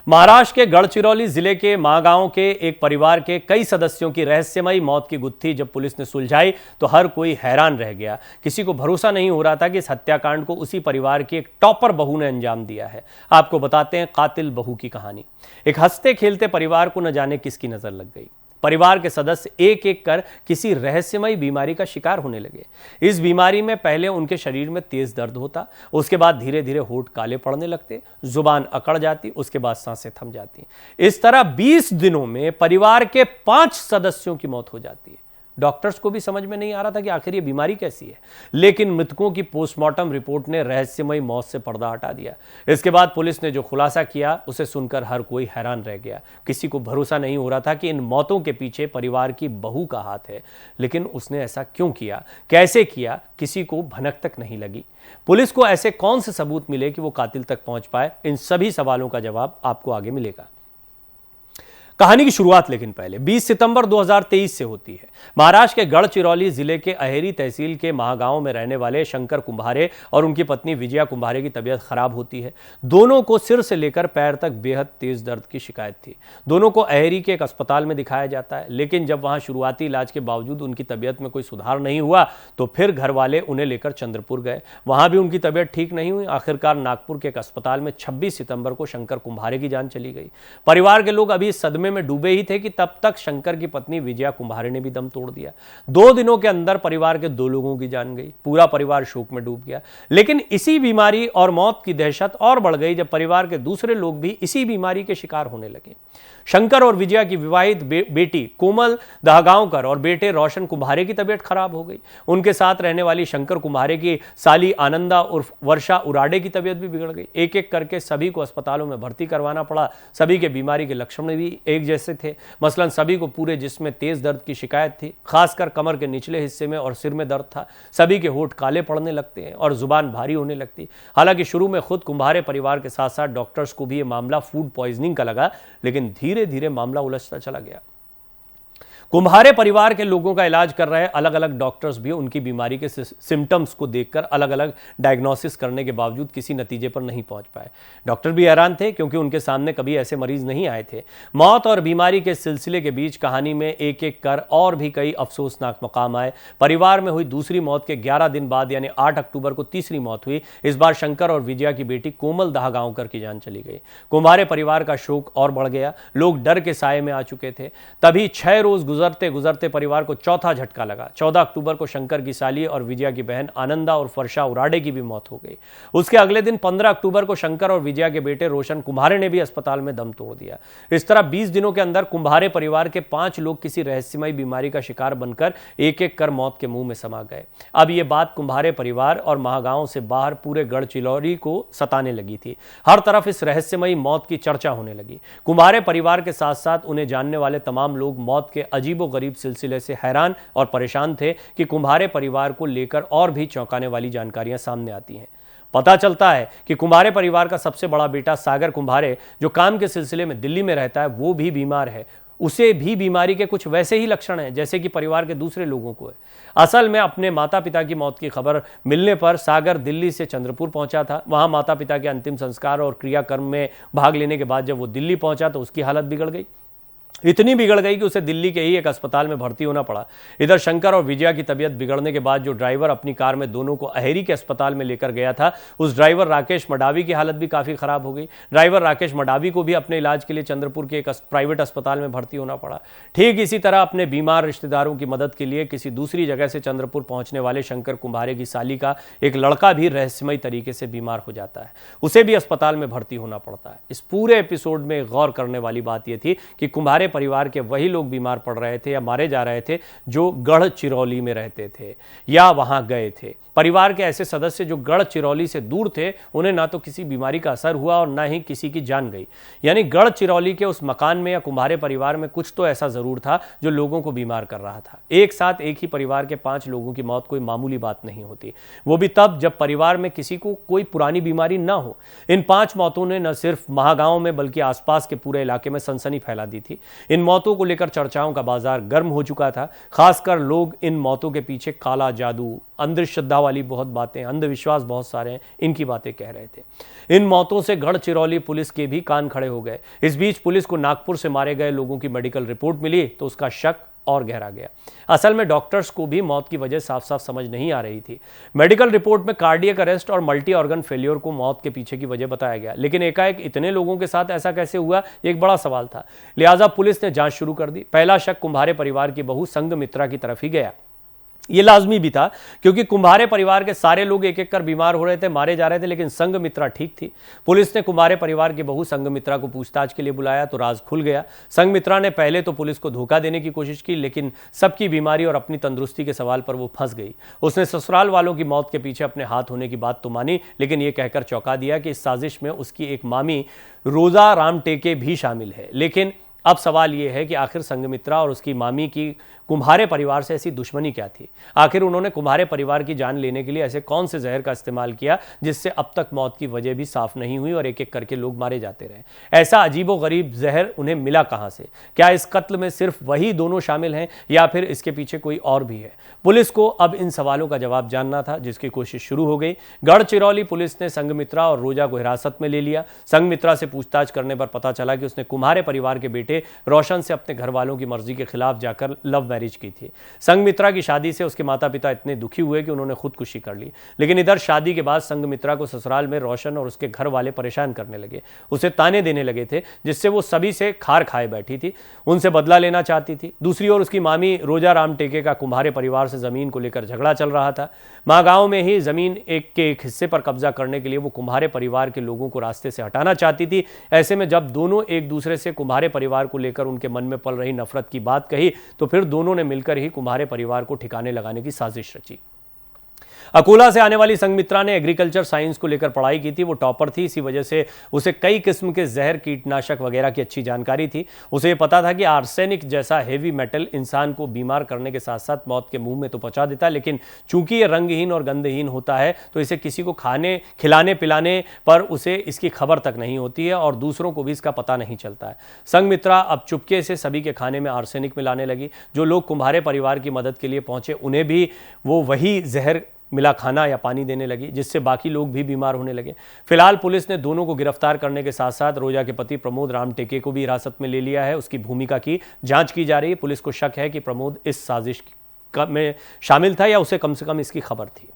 महाराष्ट्र के गढ़चिरौली जिले के मागांव के एक परिवार के कई सदस्यों की रहस्यमयी मौत की गुत्थी जब पुलिस ने सुलझाई तो हर कोई हैरान रह गया। किसी को भरोसा नहीं हो रहा था कि इस हत्याकांड को उसी परिवार की एक टॉपर बहू ने अंजाम दिया है। आपको बताते हैं कातिल बहू की कहानी। एक हंसते खेलते परिवार को न जाने किसकी नजर लग गई। परिवार के सदस्य एक एक कर किसी रहस्यमयी बीमारी का शिकार होने लगे। इस बीमारी में पहले उनके शरीर में तेज दर्द होता, उसके बाद धीरे धीरे होंठ काले पड़ने लगते, जुबान अकड़ जाती, उसके बाद सांसें थम जाती। इस तरह 20 दिनों में परिवार के 5 सदस्यों की मौत हो जाती है। डॉक्टर्स को भी समझ में नहीं आ रहा था कि आखिर ये बीमारी कैसी है, लेकिन मृतकों की पोस्टमार्टम रिपोर्ट ने रहस्यमयी मौत से पर्दा हटा दिया। इसके बाद पुलिस ने जो खुलासा किया उसे सुनकर हर कोई हैरान रह गया। किसी को भरोसा नहीं हो रहा था कि इन मौतों के पीछे परिवार की बहू का हाथ है, लेकिन उसने ऐसा क्यों किया, कैसे किया, किसी को भनक तक नहीं लगी। पुलिस को ऐसे कौन से सबूत मिले कि वो कातिल तक पहुंच पाए? इन सभी सवालों का जवाब आपको आगे मिलेगा। कहानी की शुरुआत लेकिन पहले 20 सितंबर 2023 से होती है। महाराष्ट्र के गढ़चिरौली जिले के अहेरी तहसील के महागांव में रहने वाले शंकर कुंभारे और उनकी पत्नी विजया कुंभारे की तबीयत खराब होती है। दोनों को सिर से लेकर पैर तक बेहद तेज दर्द की शिकायत थी। दोनों को अहेरी के एक अस्पताल में दिखाया जाता है, लेकिन जब वहां शुरुआती इलाज के बावजूद उनकी तबीयत में कोई सुधार नहीं हुआ तो फिर घर वाले उन्हें लेकर चंद्रपुर गए। वहां भी उनकी तबीयत ठीक नहीं हुई। आखिरकार नागपुर के एक अस्पताल में 26 सितंबर को शंकर कुंभारे की जान चली गई। परिवार के लोग अभी सदमे में डूबे ही थे कि तब तक शंकर की पत्नी विजया कुंभारे ने भी दम तोड़ दिया। 2 दिनों के अंदर परिवार के 2 लोगों की जान गई। पूरा परिवार शोक में डूब गया। लेकिन इसी बीमारी और मौत की दहशत और बढ़ गई जब परिवार के दूसरे लोग भी इसी बीमारी के शिकार होने लगे। शंकर और विजया की विवाहित बेटी कोमल दहगांवकर और बेटे रोशन कुंभारे की तबीयत खराब हो गई। उनके साथ रहने वाली शंकर कुंभारे की साली आनंदा उर्फ वर्षा उराडे की तबीयत भी बिगड़ गई। एक एक करके सभी को अस्पतालों में भर्ती करवाना पड़ा। सभी के बीमारी के लक्षण भी एक जैसे थे। मसलन सभी को पूरे जिस्म में तेज दर्द की शिकायत थी, खासकर कमर के निचले हिस्से में और सिर में दर्द था। सभी के होंठ काले पड़ने लगते हैं और जुबान भारी होने लगती। हालांकि शुरू में खुद कुंभारे परिवार के साथ साथ डॉक्टर्स को भी यह मामला फूड पॉइजनिंग का लगा, लेकिन धीरे धीरे मामला उलझता चला गया। कुंभारे परिवार के लोगों का इलाज कर रहे अलग अलग डॉक्टर्स भी उनकी बीमारी के सिम्टम्स को देखकर अलग अलग डायग्नोसिस करने के बावजूद किसी नतीजे पर नहीं पहुंच पाए। डॉक्टर भी हैरान थे क्योंकि उनके सामने कभी ऐसे मरीज नहीं आए थे। मौत और बीमारी के सिलसिले के बीच कहानी में एक एक कर और भी कई अफसोसनाक मकाम आए। परिवार में हुई दूसरी मौत के 11 दिन बाद यानी 8 अक्टूबर को तीसरी मौत हुई। इस बार शंकर और विजया की बेटी कोमल दहगांवकर की जान चली गई। कुंभारे परिवार का शोक और बढ़ गया। लोग डर के साए में आ चुके थे। तभी 6 रोज गुजरते गुजरते परिवार को चौथा झटका लगा। 14 अक्टूबर को शंकर की साली और विजया की बहन आनंदा और वर्षा उराडे की भी मौत हो गई। उसके अगले दिन 15 अक्टूबर को शंकर और विजया के बेटे रोशन कुंभारे ने भी अस्पताल में दम तोड़ दिया। इस तरह 20 दिनों के अंदर कुंभारे परिवार के 5 लोग किसी रहस्यमयी बीमारी का शिकार बनकर एक एक कर मौत के मुंह में समा गए। अब यह बात कुंभारे परिवार और महागांव से बाहर पूरे गढ़चिरौली को सताने लगी थी। हर तरफ इस रहस्यमयी मौत की चर्चा होने लगी। कुंभारे परिवार के साथ साथ उन्हें जानने वाले तमाम लोग मौत के अजीबोगरीब सिलसिले से हैरान और परेशान थे कि कुंभारे परिवार को लेकर और भी चौंकाने वाली जानकारियां सामने आती हैं। पता चलता है कि कुंभारे परिवार का सबसे बड़ा बेटा सागर कुंभारे, जो काम के सिलसिले में दिल्ली में रहता है, वो भी बीमार है। उसे भी बीमारी के कुछ वैसे ही लक्षण हैं जैसे कि परिवार के दूसरे लोगों को है। असल में अपने माता पिता की मौत की खबर मिलने पर सागर दिल्ली से चंद्रपुर पहुंचा था। वहां माता पिता के अंतिम संस्कार और क्रियाकर्म में भाग लेने के बाद जब वो दिल्ली पहुंचा तो उसकी हालत बिगड़ गई। इतनी बिगड़ गई कि उसे दिल्ली के ही एक अस्पताल में भर्ती होना पड़ा। इधर शंकर और विजया की तबीयत बिगड़ने के बाद जो ड्राइवर अपनी कार में दोनों को अहेरी के अस्पताल में लेकर गया था, उस ड्राइवर राकेश मडावी की हालत भी काफ़ी खराब हो गई। ड्राइवर राकेश मडावी को भी अपने इलाज के लिए चंद्रपुर के एक प्राइवेट अस्पताल में भर्ती होना पड़ा। ठीक इसी तरह अपने बीमार रिश्तेदारों की मदद के लिए किसी दूसरी जगह से चंद्रपुर पहुंचने वाले शंकर कुंभारे की साली का एक लड़का भी रहस्यमयी तरीके से बीमार हो जाता है। उसे भी अस्पताल में भर्ती होना पड़ता है। इस पूरे एपिसोड में गौर करने वाली बात यह थी कि कुंभारे परिवार के वही लोग बीमार पड़ रहे थे या मारे जा रहे थे जो गढ़चिरौली में रहते थे या वहां गए थे। परिवार के ऐसे सदस्य जो गढ़चिरौली से दूर थे, उन्हें ना तो किसी बीमारी का असर हुआ और ना ही किसी की जान गई। यानी गढ़चिरौली के उस मकान में या कुंभारे परिवार में कुछ तो ऐसा जरूर था जो लोगों को बीमार कर रहा था। एक साथ एक ही परिवार के 5 लोगों की मौत कोई मामूली बात नहीं होती, वो भी तब जब परिवार में किसी को कोई पुरानी बीमारी ना हो। इन 5 मौतों ने न सिर्फ महागांव में बल्कि आसपास के पूरे इलाके में सनसनी फैला दी थी। इन मौतों को लेकर चर्चाओं का बाजार गर्म हो चुका था। खासकर लोग इन मौतों के पीछे काला जादू, अंधश्रद्धा वाली बहुत बातें, अंधविश्वास बहुत सारे हैं, इनकी बातें कह रहे थे। इन मौतों से गढ़चिरौली पुलिस के भी कान खड़े हो गए। इस बीच पुलिस को नागपुर से मारे गए लोगों की मेडिकल रिपोर्ट मिली तो उसका शक और गहरा गया। असल में डॉक्टर्स को भी मौत की वजह साफ साफ समझ नहीं आ रही थी। मेडिकल रिपोर्ट में कार्डियक अरेस्ट और मल्टी ऑर्गन फेलियर को मौत के पीछे की वजह बताया गया, लेकिन एकाएक इतने लोगों के साथ ऐसा कैसे हुआ, एक बड़ा सवाल था। लिहाजा पुलिस ने जांच शुरू कर दी। पहला शक कुम्हारे परिवार की बहू संघमित्रा की तरफ ही गया। ये लाजमी भी था क्योंकि कुम्हारे परिवार के सारे लोग एक एक कर बीमार हो रहे थे, मारे जा रहे थे, लेकिन संघमित्रा ठीक थी। पुलिस ने कुम्हारे परिवार की बहू संघमित्रा को पूछताछ के लिए बुलाया तो राज खुल गया। संघमित्रा ने पहले तो पुलिस को धोखा देने की कोशिश की, लेकिन सबकी बीमारी और अपनी तंदुरुस्ती के सवाल पर वो फंस गई। उसने ससुराल वालों की मौत के पीछे अपने हाथ होने की बात तो मानी, लेकिन ये कहकर चौंका दिया कि इस साजिश में उसकी एक मामी रोजा रामटेके भी शामिल है। लेकिन अब सवाल यह है कि आखिर संघमित्रा और उसकी मामी की कुम्हारे परिवार से ऐसी दुश्मनी क्या थी? आखिर उन्होंने कुम्हारे परिवार की जान लेने के लिए ऐसे कौन से जहर का इस्तेमाल किया जिससे अब तक मौत की वजह भी साफ नहीं हुई और एक एक करके लोग मारे जाते रहे? ऐसा अजीबोगरीब जहर उन्हें मिला कहां से? क्या इस कत्ल में सिर्फ वही दोनों शामिल हैं या फिर इसके पीछे कोई और भी है? पुलिस को अब इन सवालों का जवाब जानना था, जिसकी कोशिश शुरू हो गई। गढ़चिरौली पुलिस ने संघमित्रा और रोजा को हिरासत में ले लिया। संघमित्रा से पूछताछ करने पर पता चला कि उसने कुम्हारे परिवार के बेटे रोशन से अपने घर वालों की मर्जी के खिलाफ जाकर लव मैरिज की थी। संघमित्रा की शादी से उसके माता पिता इतने दुखी हुए कि उन्होंने खुदकुशी कर ली। लेकिन इधर शादी के बाद संघमित्रा को ससुराल में रोशन और उसके घर वाले परेशान करने लगे, उसे ताने देने लगे थे, जिससे वो सभी से खार खाए बैठी थी, उनसे बदला लेना चाहती थी। दूसरी ओर उसकी मामी रोजा रामटेके का कुम्हारे परिवार से जमीन को लेकर झगड़ा चल रहा था। मागांव में ही जमीन एक हिस्से पर कब्जा करने के लिए वो कुम्हारे परिवार के लोगों को रास्ते से हटाना चाहती थी। ऐसे में जब दोनों एक दूसरे से कुम्हारे परिवार को लेकर उनके मन में पल रही नफरत की बात कही तो फिर दोनों ने मिलकर ही कुम्हारे परिवार को ठिकाने लगाने की साजिश रची। अकोला से आने वाली संघमित्रा ने एग्रीकल्चर साइंस को लेकर पढ़ाई की थी। वो टॉपर थी, इसी वजह से उसे कई किस्म के जहर, कीटनाशक वगैरह की अच्छी जानकारी थी। उसे ये पता था कि आर्सेनिक जैसा हेवी मेटल इंसान को बीमार करने के साथ साथ मौत के मुंह में तो पहुंचा देता है, लेकिन चूंकि ये रंगहीन और गंधहीन होता है तो इसे किसी को खिलाने पिलाने पर उसे इसकी खबर तक नहीं होती है और दूसरों को भी इसका पता नहीं चलता है। संघमित्रा अब चुपके से सभी के खाने में आर्सेनिक मिलाने लगी। जो लोग कुम्हारे परिवार की मदद के लिए पहुंचे उन्हें भी वो वही जहर मिला खाना या पानी देने लगी, जिससे बाकी लोग भी बीमार होने लगे। फिलहाल पुलिस ने दोनों को गिरफ्तार करने के साथ साथ रोजा के पति प्रमोद रामटेके को भी हिरासत में ले लिया है। उसकी भूमिका की जांच की जा रही है। पुलिस को शक है कि प्रमोद इस साजिश में शामिल था या उसे कम से कम इसकी खबर थी।